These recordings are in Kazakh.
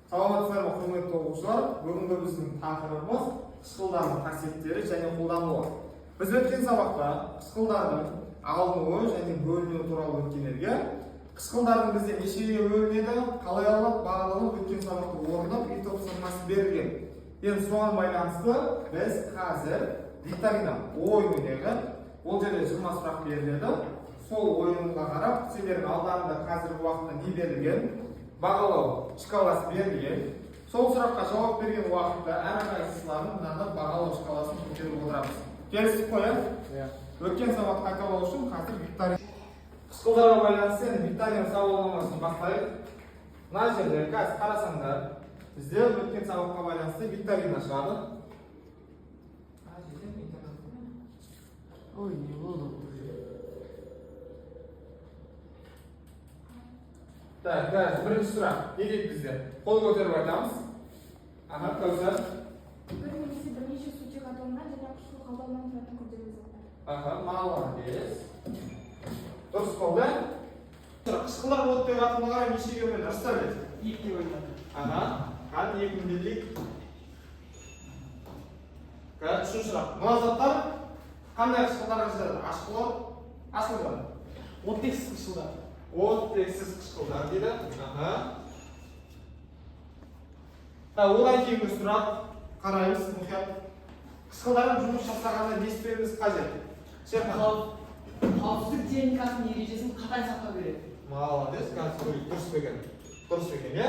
Саламатсыздар ма, құрметті оқушылар? Бүгінгі біздің тақырыбымыз қышқылдардың қасиеттері және қолдануы. Біз өткен сабақта қышқылдардың алынуы және бөлінуі туралы өткендерге, қышқылдардың бізде нешеге бөлінеді, қалай алынып, бағаланып өткен сабақты орындап, үй тапсырмасы берілген. Енді соған байланысты біз қазір викторина ойынындағы, ол жерде 20 сұрақ беріледі. Сол ойынға қарап, сендердің алдарында қазіргі уақытта не берілген, бағалау шкаласы берілген. Сол сұраққа жауап берген уақытта әрқайсыларын мынаны бағалау шкаласын көтеріп отырамыз. Келістік қой, иә? Өткен сабақ қайталау үшін қазір викторина. Қышқылдарға байланысты викторина сауалнамасын бастайық. Мына жерде қазір қарасаңдар, бізде өткен сабаққа байланысты викторина шығады. Ой, не болды. Так, бірінші сұрақ. Не дейді бізде? Қол көтеріп айтамыз. Аха, Кәусар. Bir немесе бірнеше сутек атомынан және қышқыл қалдауынан тұратын күрделі заттар. Аха, молодец. Дұрыс болды. Қышқылдар оттегі атомға қарай нешеге бөлінеді? Расставляйте. 2-ге бөлінеді. Аха, қанды 2-ні делейік. Үшінші сұрақ. Мына заттар қандай қышқылдарға жатады? Ашқылдар. Оттексіз қышқылдар. Оттексіз қышқылдар дейді. Аха. Одан кейінгі сұрақ. Қараймыз, мұқият. Қышқылдардың жұмыс жасағанда не істеуіміз қажет? Қауіпсіздік техникасының ережесін қатаң сақтау керек. Молодец, дұрыс деген, иә?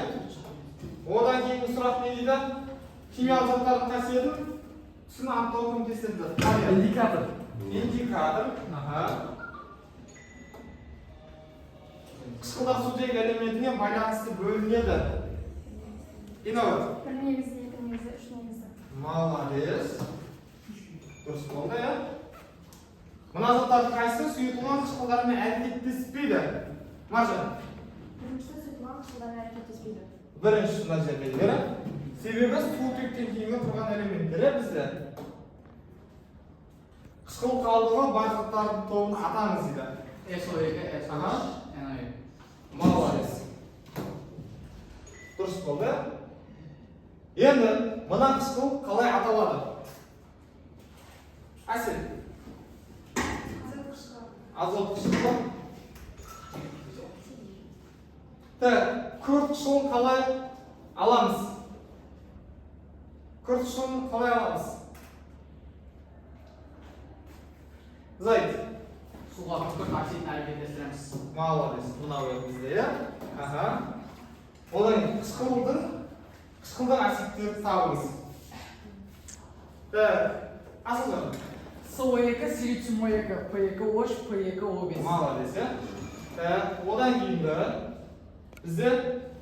Одан кейінгі сұрақ не дейді? Химиялық заттардың қасиетін түсін анықтау көмектеседі. Индикатор. Аха. Қышқылдар сутек элементіне байланысты бөлінеді. Инауат. Bir негізі, екі негізі, үш негізі. Молодец. Дұрыс болды, иә? Мына заттардың қайсысы сұйытылған қышқылдармен әрекеттеспейді? Маржан. Біріншісі сұйытылған қышқылдармен әрекеттеспейді. Бірінші мына жердегілер. Себебі сутектен кейінгі тұрған элементтері бізде. Қышқыл қалдығы бар заттардың тобын атаңыз дейді. SO2, SO3, NO2. Молодец. Дұрыс болды. Енді мына қышқыл қалай аталады? Әсел. Азот қышқылы. Күрт қышқылын қалай аламыз? Зайд. Суға күрт қасиетін әрекеттестіреміз. Молодец. Мынау бізде, иә? Аха. Одан қышқылдың қасиеттерін табыңыз. Асылжан. СО2, силициум-2, P2O3, P2O5. Молодец, иә? Одан кейінгі бізде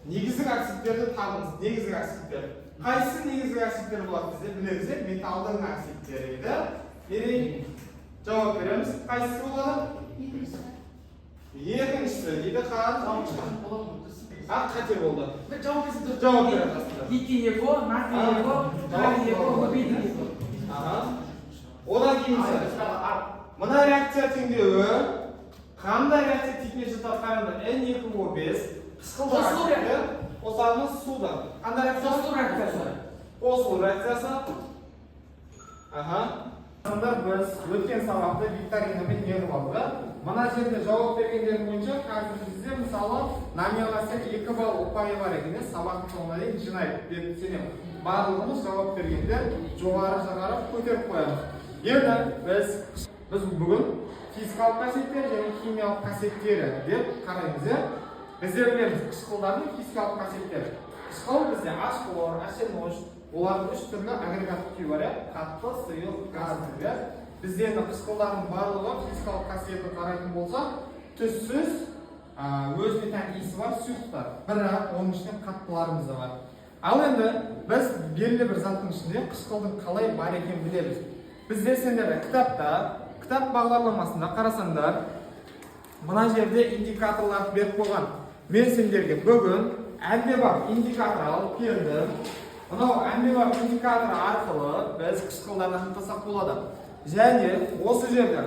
негізгі оксидтерді табыңыз. Негізгі оксидтер. Қайсы негізгі оксидтер болады бізде? Білеміз, металдың оксидтері еді. Берейін. Жауап береміз. Қайсысы болады? Екіншісі дейді. Қате болды. Жауап береміз. Литий-2, натрий-2, калий-2, рубидий-2. Одан кейінгі мына реакция теңдеуі қандай реакция типіне жатады қараңдар? N2O5 қышқылдар оксидтер қосамыз суда. Қандай реакция? Қосылу реакциясы. Біз өткен сабақты викторинамен еңіп алдық. Мына жерде жауап бергендер бойынша қазір бізде мысалы номинация 2 балл ұпайы бар екен. Сабақтың соңына дейін жинайық деп сенемін. Барлығымыз жауап бергендер жоғары жағарып көтеріп қоямыз. Енді біз бүгін физикалық қасиеттер және химиялық қасиеттері деп қараймыз. Бізде білеміз қышқылдардың физикалық қасиеттері. Қышқыл бізде H-хлор, HNO3, олардың 3 түрлі агрегаттық күйі бар, қатты, сұйық, газды. Бізде енді қышқылдардың барлығы физикалық қасиетін қарайтын болса, түссіз, өзіне тән иісі бар сұйықтар. Бірақ оның ішінде қаттыларымыз да бар. Ал енді біз белгілі бір заттың ішінде қышқылдың қалай бар екенін білеміз. Бізде сендер кітап бағдарламасында қарасаңдар, мына жерде индикаторларды беріп қойған. Мен сендерге бүгін әмбебап индикатор алып келдім. Мынау әмбебап индикатор арқылы біз қышқылдарды анықтасақ болады. Және осы жерде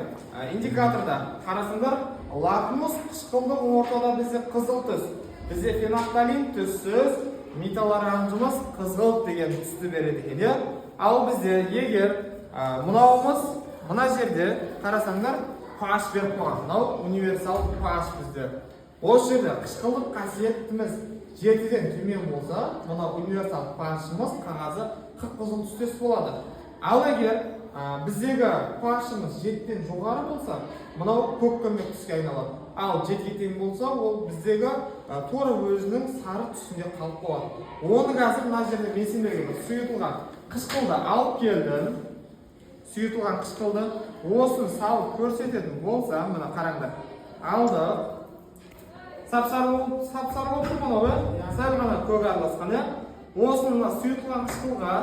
индикаторда қарасаңдар, лакмус қышқылдың ортада бізде қызыл түс. Бізде фенофталин түссіз, металл оранжымыз қызғылт деген түсті береді екен, иә? Ал бізде егер мынауымыз мына жерде қарасаңдар pH беріп қойған. Мынау универсал pH бізде. Осы жерде қышқылдық қасиетіміз 7-ден төмен болса, мына универсал pH-ымыз қағазы қып-қызыл түстес болады. Ал егер біздегі pH-ымыз 7-ден жоғары болса, мынау көк көмек түске айналады. Ал 7-ге тең болса, ол біздегі тура өзінің сары түсінде қалып қояды. Оны қазір мына жерде мен сендерге сұйытылған қышқылды алып келдім. Сұйытылған қышқылды осын салып көрсететін болса, мына қараңдар. Алды. Сап-сары болып тұр мынау, сәл ғана көк араласқан, иә? Осын мына сұйытылған қышқылға,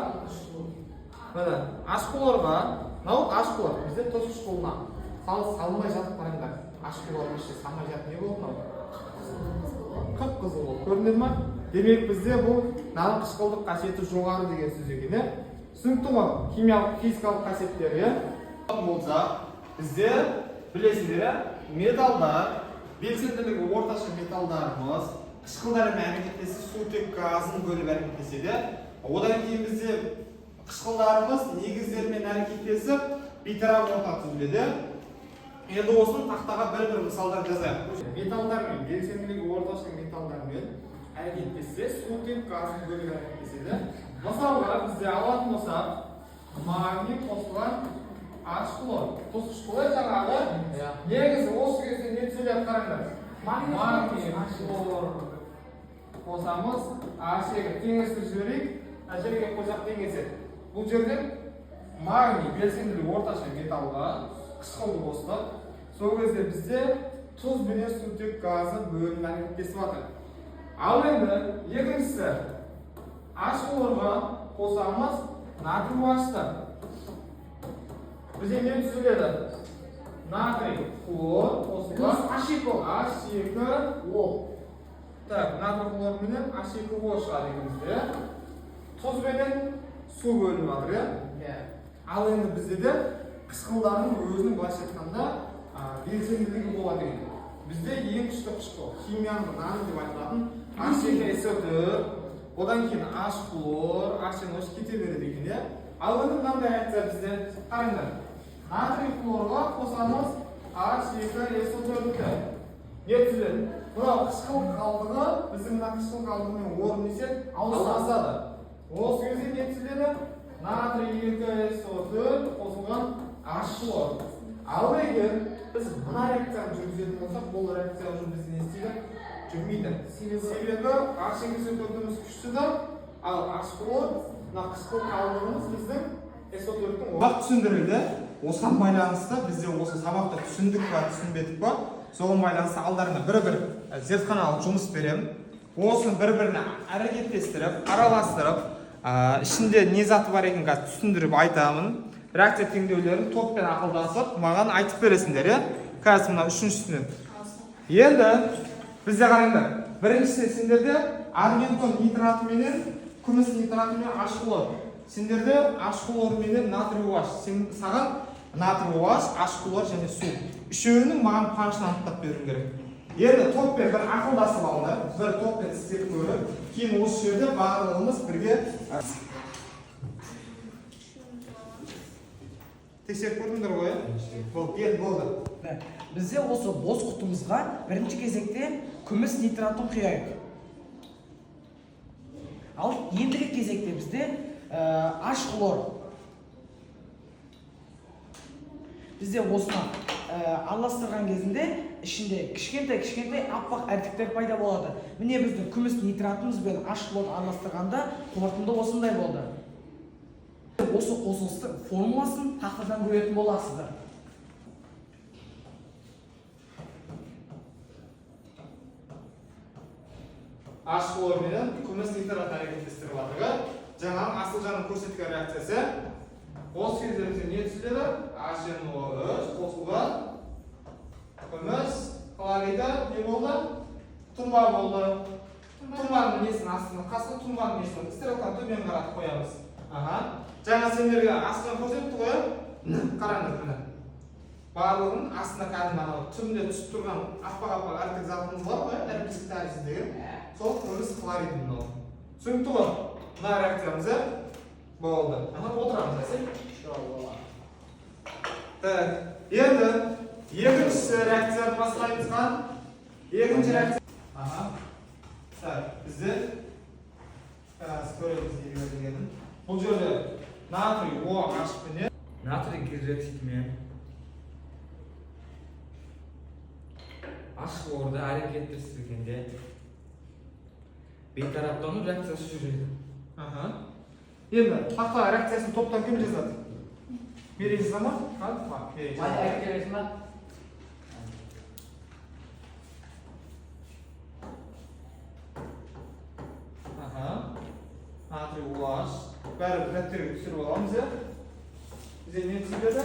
мына ашқыларға, мынау ашқылар, бізде тұз қышқылына салмай жатып қараңдар. Ашқылардың іште салмай жатып не болды мынау? Қып-қызыл болды. Көрдіңдер ме? Демек бізде бұл нан қышқылдық қасиеті жоғары деген сөз екен, иә? Түсінікті ғой, химиялық, физикалық қасиеттері, иә? Болса, бізде білесіңдер, металдар, белсенділігі орташа металдарымыз, қышқылдарымен әрекеттесіп, сутек газын бөліп әрекеттеседі. Одан кейін бізде қышқылдарымыз негіздермен әрекеттесіп, бейтарап орта түзіледі. Енді осының тақтаға бір-бір мысалдар жазайық. Металдармен, белсенділігі орташа металдармен әрекеттессе, сутек газын бөліп әрекеттеседі. Мысалға бізде алатын болсақ, магний қосылған H-хлор. Тұз қышқылы жаңағы негізі осы кезде не түзіледі қараңдар. Магний хлор қосамыз, H-ге теңестіріп жіберейік, жерге қойсақ теңеседі. Бұл жерде магний белсенділігі орташа металға қышқылды қосылып, сол кезде бізде тұз бен сутек газы бөлініп әрекеттесіп жатыр. Ал енді екіншісі H-хлорға қосамыз, натрий H-ты. Бізде не түзіледі? Натрий хлор қосылған H2O. Так, натрий хлор менен H2O шығады екенімізде. Тұз бенен су бөлініп жатыр. Ал енді бізде де қышқылдардың өзінің былайша айтқанда белсенділігі болады екен. Бізде ең күшті қышқыл, химияның наны деп айтылатын H2SO4, одан кейін H-хлор, H-NO кете береді екен. Ал енді мынандай реакция бізде қараңдар. Натрий хлорға қосамыз H2SO4-ті. Не түзіледі? Мынау қышқыл қалдығы, біздің мына қышқыл қалдығымен орын неседі? Алмасады. Осы кезде не түзіледі? Натрий 2SO4 қосылған H-хлор. Ал егер біз мына реакцияны жүргізетін болсақ, бұл реакция уже бізде не істейді? Жүрмейді. Себебі H2SO4-іміз күштіді, ал H-хлор мына қышқыл қалдығымыз біздің SO4-тің уақыт түсіндірілді. Осыған байланысты бізде осы сабақта түсіндік па, түсінбедік па, соған байланысты алдарына бір-бір зертханалық жұмыс беремін. Осыны бір-біріне әрекеттестіріп, араластырып, ішінде не заты бар екенін қазір түсіндіріп айтамын. Реакция теңдеулерін топпен ақылдасып, маған айтып бересіңдер, қазір мына үшіншісінен. Енді бізде қараңдар, біріншісіне сендерде аргентон нитраты менен күміс нитраты мен H-хлор. Сендерде H-хлор менен натрий OH. Саған натрий OH, H-хлор және су. Үшеуінің маған pH-ын анықтап беруің керек. Енді топпен бір ақылдасып алыңдар, бір топпен істеп көріп, кейін осы жерде барлығымыз бірге тексеріп көрдіңдер ғой, болды. Бізде осы бос құтымызға бірінші кезекте күміс нитратын құяйық. Ал ендігі кезекте бізде H-хлор. Бізде осыны араластырған кезінде ішінде кішкентай аппақ әртектер пайда болады. Міне біздің күміс нитратымыз бен H-хлор араластырғанда қорытынды осындай болды. Осы қосылыстың формуласын тақтадан көретін боласыздар. H-хлор менен күміс нитрат әрекеттестіріп жатыр. Жаңағы асылжанның көрсеткен реакциясы. Осы кезде не түзіледі? HNO3 қосылған күміс хлориді не болды? Тұнба болды. Тұнбаның несін астына қасық, тұнбаның несін стрелканы төмен қаратып қоямыз. Жаңа сендерге астына көрсетті ғой? Қараңдар міне. Барлығын астына кәдімгі түбінде түсіп тұрған аппақ әртек затымыз бар ғой, әріптестік тәрізі деген. Сол күміс хлорид мынау. Түсінікті ғой? Мына реакциямыз болды. Отырамыз әсел. Так, енді екінші реакцияны бастаймыз қан. Екінші реакция. Так, бізде көреміз дегенін. Бұл жерде натрий О ашықпен. Натрий гидроксидімен ашық орда әрекеттестіргенде бейтараптану реакциясы жүреді. Енді тақта реакциясын топтан кім жазады? Берейсіз ма? Әрекеттесін ба? Натрий OH бәрі рәттерге түсіріп аламыз. Бізде не түсіреді?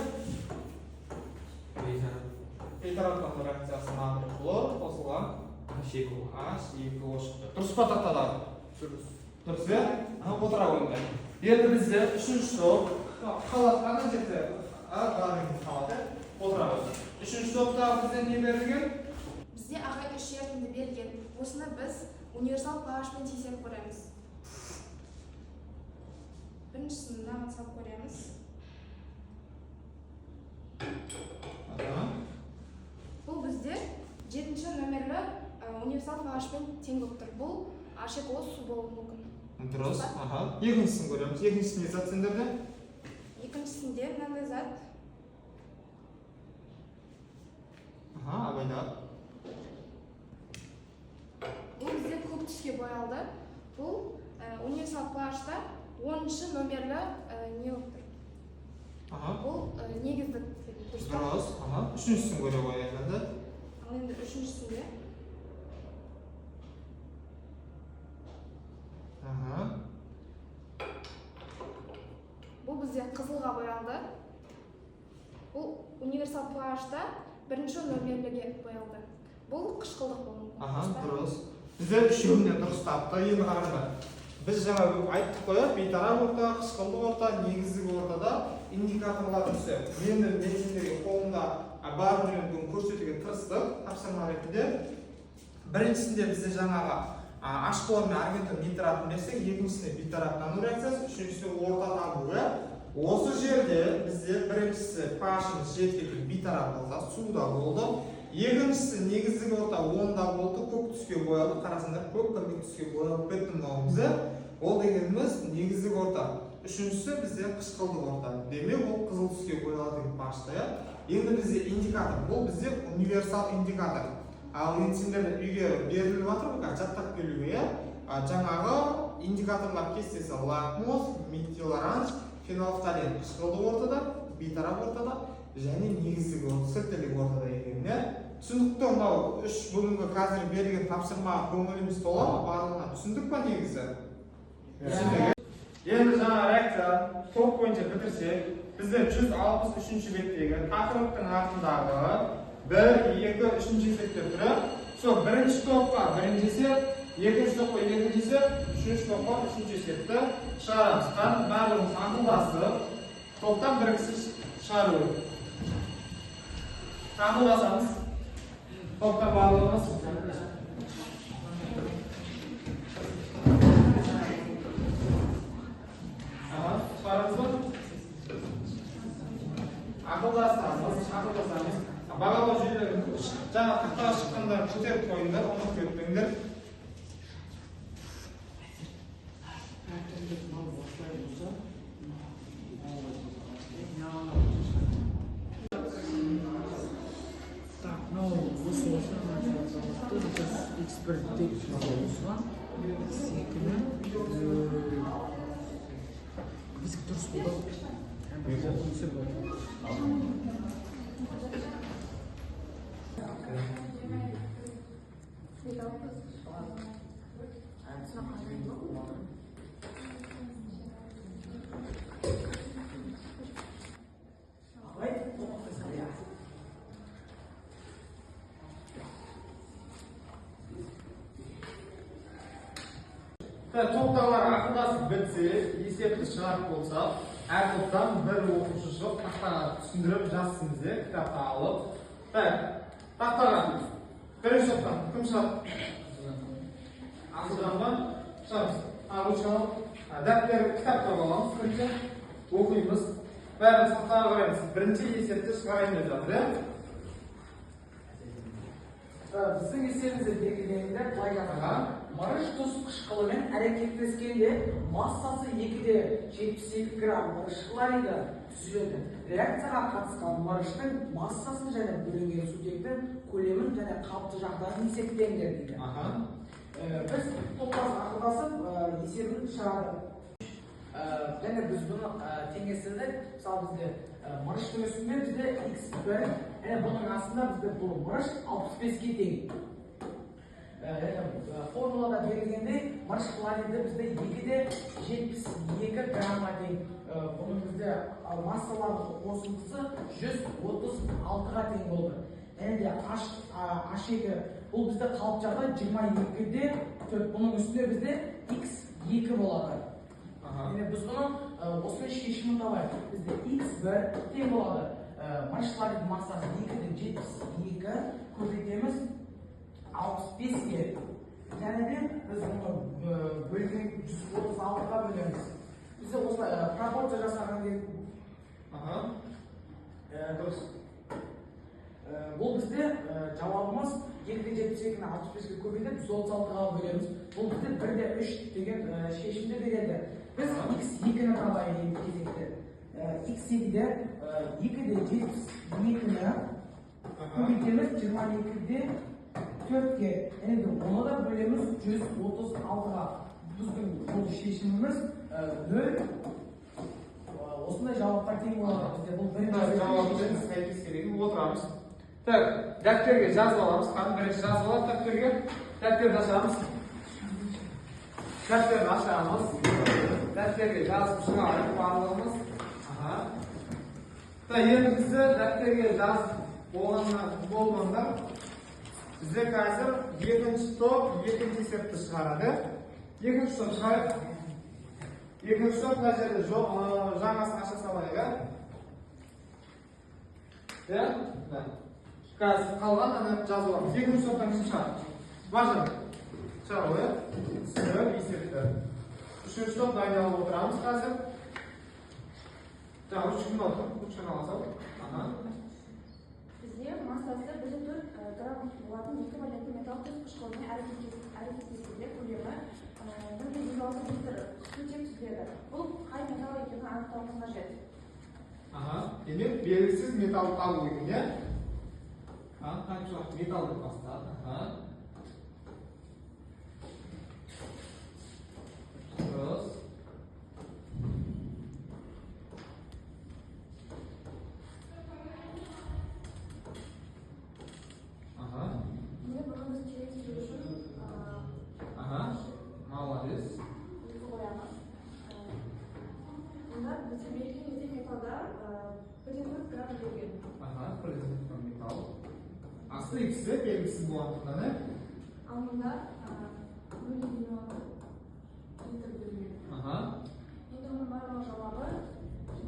Бейтараптану реакциясы натрий хлор қосылған H2O шықты. Дұрыс па тақтадағы? Дұрыс. Отыра қойыңдар. Енді бізде үшінші топ қалады қана жерде барыңыз қалады. Отыра қойыңдар. Үшінші топта бізде не берілген? Бізде ағай үш ерітінді берілген. Осыны біз универсал pHпен тексеріп көреміз. Біріншісін мынаған салып көреміз. Бұл бізде 7-ші нөмірлі универсал pHпен тең болып тұр. Бұл H2O су болуы мүмкін. Дұрыс. Екіншісін көреміз. Екіншісінде зат сендерде? Екіншісінде мынандай зат. Абайда. Бұл бізде көк түске боялды. Бұл универсал pHта 10-ші нөмірлі не болып тұр. Бұл негізді. Дұрыс. Үшіншісін көре қояйық енді. Ал енді үшіншісінде. Бұл бізде қызылға боялды. Бұл универсал pHта 1-ші нөмірліге боялды. Бұл қышқылдық болуы мүмкін. Дұрыс. Біздер үшеуінен дұрыс тапты. Енді қараңдар. Біз жаңа айттық қой, бейтарап орта, қышқылдық орта, негізгі ортада индикаторлар түсі. Енді мен сендерге қолымда бар білімдігін көрсетуге тырыстық, тапсырма ретінде. Біріншісінде бізде жаңағы H2O мен аргентин нитратын берсек, екіншісіне бейтараптану реакциясы, үшіншісі орта табуы. Осы жерде бізде біріншісі pH-ымыз жеткілікті бейтарап болса, суда болды. Екіншісі негізгі орта 10-да болды, көк түске боялды. Қарасыңдар, көк түске боялып кетті мынауымызды. Ол дегеніміз негізгі орта. Үшіншісі бізде қышқылдық орта. Демек, ол қызыл түске боялады деп пашта. Енді бізде индикатор. Бұл бізде универсал индикатор. Ал енді сендерді үйге беріліп жатыр, жаттап келуге, жаңағы индикаторлар кестесі лакмус, метилоранж, фенолфталин қышқылдық ортада, бейтарап ортада және негізгі сілтелік ортада екеніне. Түсіндікті мынау үш бүгінгі қазір берілген тапсырма көңіліміз тола ма? Барлығына түсіндік па негізі? Енді жаңа реакция топ бойынша бітірсек, бізде 163-ші беттегі тақырыптың артындағы 1, 2, 3-ші есептер түрі. Сол бірінші топқа бірінші есеп, екінші топқа екінші есеп, үшінші топқа үшінші есепті шығарамыз. Барлығымыз ақылдасып, топтан бір кісі шығару. Ақылдасамыз, топтан барлығымыз. Шығарамыз ба? Ақылдасамыз. Бағалау жүйелерін жаңа тақтаға шыққандар көтеріп қойыңдар, ұмытып кетпеңдер. Так, осы эксперттік осыған секілі бізге дұрыс болды. Топтағылар ақылдасып бітсе, есепті шығарып болса, әр топтан бір оқушы шығып, тақтаға түсіндіріп жазсын бізде, кітапқа алып. Тақтаға бірінші топтан кім шығады? Ақылдан ба? Шығарыз. rучкалар, daftar, kitoblar olamiz, birinchi o'qiymiz. Ba'zi xatolar qaraymiz. Birinchi esepni chiqaraymi deb hozir. Біздің есебімізде белгіленгенде былай жазылған. Мырыш тұз қышқылымен әрекеттескенде массасы 2,72 грамм мырыш хлориді түзіледі. Реакцияға қатысқан мырыштың массасын және бөлінген сутектің көлемін және қалыпты жағдайын есептеңдер дейді. Біз топтас ақылдасып есебін шығардық. Және біз бұны теңестірдік. Мысалы бізде мырыштың үстінде бізде x1, және бұның астында бізде бұл мырыш 65-ге тең. Формулада берілгенде мырыш хлориді бізде 2,72 граммға тең. Бұның бізде массалардың қосындысы 136-ға тең болды. Және де H2 бұл бізде қалыпты жағдай 22-де 4. Бұның үстінде бізде x2 болады. Және біз бұны осындай шешімін табайық. Бізде x1 тең болады. Мырыш хлориді массасы 2,72 көбейтеміз 65-ге. Және де біз бұны бөлген 136-ға бөлеміз. Бізде осылай пропорция жасаған керек. Дұрыс. Бұл бізде жауабымыз 2,72-ні 65-ге көбейтіп 136-ға бөлеміз. Бұл бізде 1,3 деген шешімді береді. Біз x2-ні табайық енді кезекте. x2-де 2,72-ні көбейтеміз 22-де 4-ге. Енді оны да бөлеміз 136-ға. Біздің бұл шешіміміз 0. Осындай жауаптар тең болады. Бізде бұл бірінші жауаптың сәйкес келетін отырамыз. Так, дәптерге жазып аламыз. Қаны бірінші жазып алады дәптерге. Дәптерді ашамыз. Дәптерді ашамыз. Дәптерге жазып шығарып барлығымыз. Енді бізді дәптерге жазып болғанда бізде қазір екінші топ екінші есепті шығарады. Екінші топ шығарып. Екінші топ мына жерде жаңасын аша салайық. Қазір қалған ана жазып аламыз. Екінші топтан кім шығады? Мажар. Шығады. Сыр, есепті. Үшінші топ дайындалып отырамыз қазір. Жаңа үш күн отыр. Үш күн аласау. Бізде массасы 1,4 грамм болатын екі валентті металл тұз қышқылымен әрекеттескенде көлемі 1,26 литр сутек түзіледі. Бұл қай металл екенін анықтауымыз қажет. Демек, белгісіз металл табу екен, иә? Қаншалық металл деп бастады. Дұрыс. Молодец. Онда бізде берілген кезде металда 1,4 грамм берген. 1,4 металл. Асты икісі белгісіз болғандықтан, ә? Ал мұнда 0,26 литр берген. Енді оның барлығы жауабы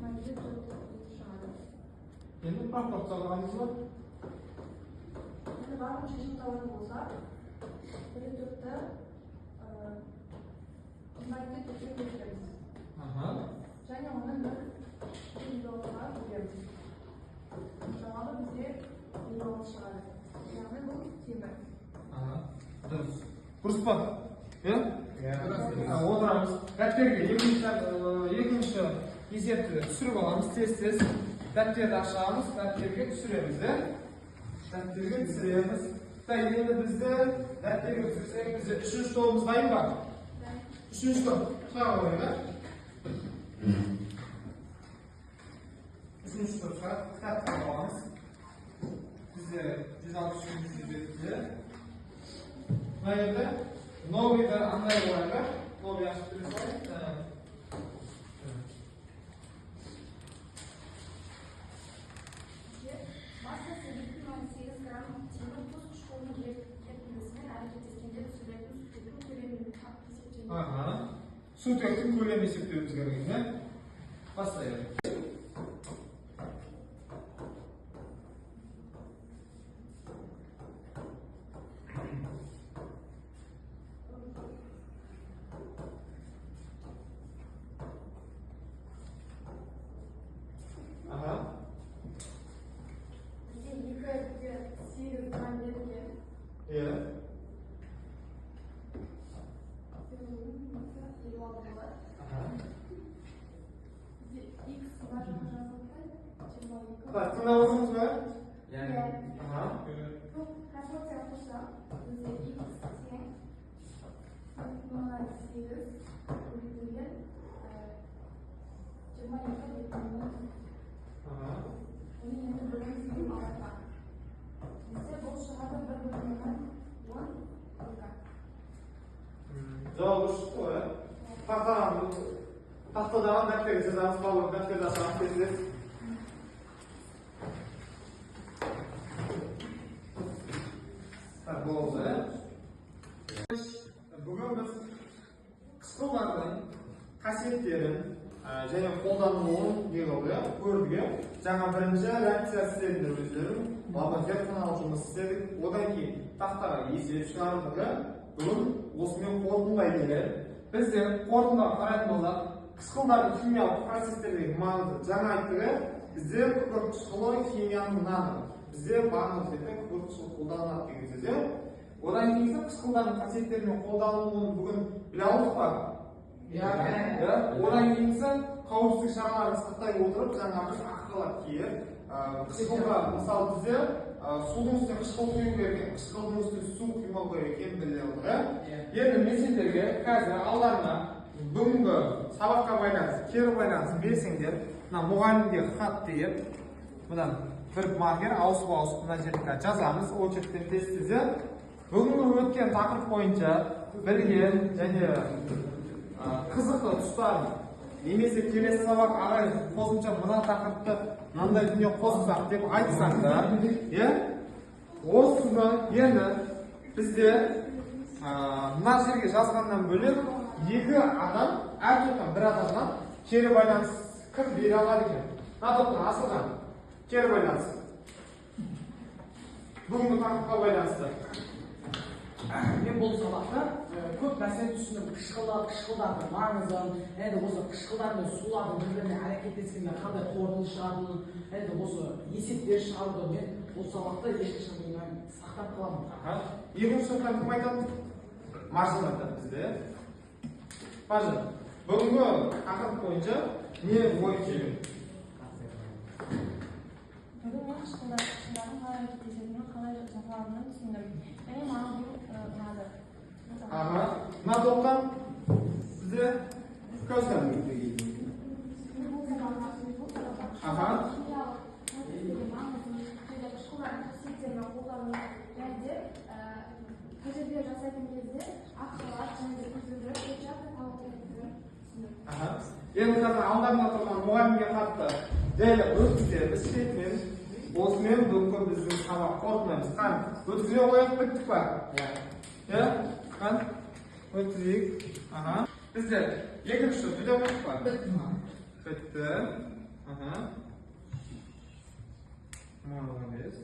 22,4 литр шығады. Енді пропорцияға қараймыз ба? Енді барлық шешім табатын болса, 1,4-ті 22-ге көшіреміз. Және оны 1,26-ға бөлеміз. Жауабы бізде 1,26 шығады. Яғни бұл темір. Дұрыс. Дұрыс па? Отырамыз. Дәптерге екінші есепті түсіріп аламыз. Тез-тез. Дәптерді ашамыз, дәптерге түсіреміз. Дәптерге түсіреміз. Енді бізді дәптерге түсірсек, бізде үшінші тобымыз дайын ба? Үшінші топ. Шыға қойға. Үшінші топ шыға. Кітапты аламыз. Бізде 163 жетті. Мына енді новыйды андай қойға. Новый ашып түре салайық. Массасы 2,8 грамм темір тұз қышқылының ерітіндісімен әрекеттескенде түсірілетін сутектің көлемін есептейміз. Сутектің көлемін есептеуіміз керек, не? Бастайық. Aha. Javob chiqdi. Taxtadan daftarga chizamiz, qolib daftarda saqlab tez-tez. Bo'ldi. Bugun biz qisqalarning qasiyatlarini және қолданылуын yig'ildi, ko'rdik. Жаңа birinchi reaksiya istedinglar o'zlarim. Ba'zan zerkanal жұмыс істедік. Одан кейін тақтаға есеп шығардық. Бүгін осымен қорытындылайды. Бізде қорытындыға қарайтын болсақ, қышқылдардың химиялық процестердегі маңызы жаңа айттық. Бізде күкірт қышқылы химияның наны. Бізде барлық жерде күкірт қышқылы қолданылады деген сөз. Одан кейін қышқылдардың қасиеттерімен қолданылуын бүгін біле алдық па? Одан кейін қауіпсіздік шараларын сақтай отырып, жаңа біз ақылға киіп, қышқылға мысалы бізде судың үстіне қышқыл құю керек, қышқылдың үстіне су құймау керек екенін біле отыр. Енді мен сендерге қазір алдарына бүгінгі сабаққа байланысты, кері байланысты берсеңдер, мына мұғалімге хат деп, мына бір маркер ауысып мына жерге жазамыз, очерктен тез-тез. Бүгінгі өткен тақырып бойынша білген және қызықты тұстарын немесе келесі сабақ ағай қосымша мына тақырыпты мынандай дүние қоссақ деп айтсаңдар, осыны енді бізде мына жерге жазғаннан бөлек екі адам әр топтан бір адамнан кері байланыс кім бере алады екен? Мына топтан асылған кері байланыс бүгінгі тақырыпқа байланысты. Мен бұл сабақта көп нәрсені түсіндім. Қышқылдардың маңызын, енді осы қышқылдар мен сулардың бір-біріне әрекеттескенде қандай қорытынды шығатынын, енді осы есептер шығаруды мен бұл сабақта ешқашан сақтап қаламын. Екінші топтан кім айтады? Маржан айтады бізде. Маржан, бүгінгі тақырып бойынша не ой түйдің? Бүгін мен қышқылдардың қалай әрекеттесетінін, қалай жасалатынын түсіндім. Және маған бұл ұнады. Мына топтан бізде көзген. Тәжірибе жасайтын кезде ақылат және көзілдіріп, көпшілікті талаптарды Енді қазір алдарында тұрған мұғалімге хатты жайлы өткіземіз шетінен. Осымен бүгінгі біздің сабақ қорытындымыз. Қан, өткізе қояқ біттік па? Қан, өткізейік. Бізде екінші video біттік па? Бітті. Молодец.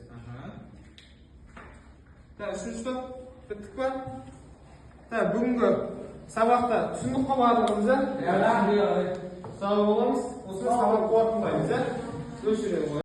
Үшінші топ біттік па? Бүгінгі сабақта түсіндік қой барлығымызды? Сау боламыз. Осы сабақ қорытындаймыз. Өшіре қой.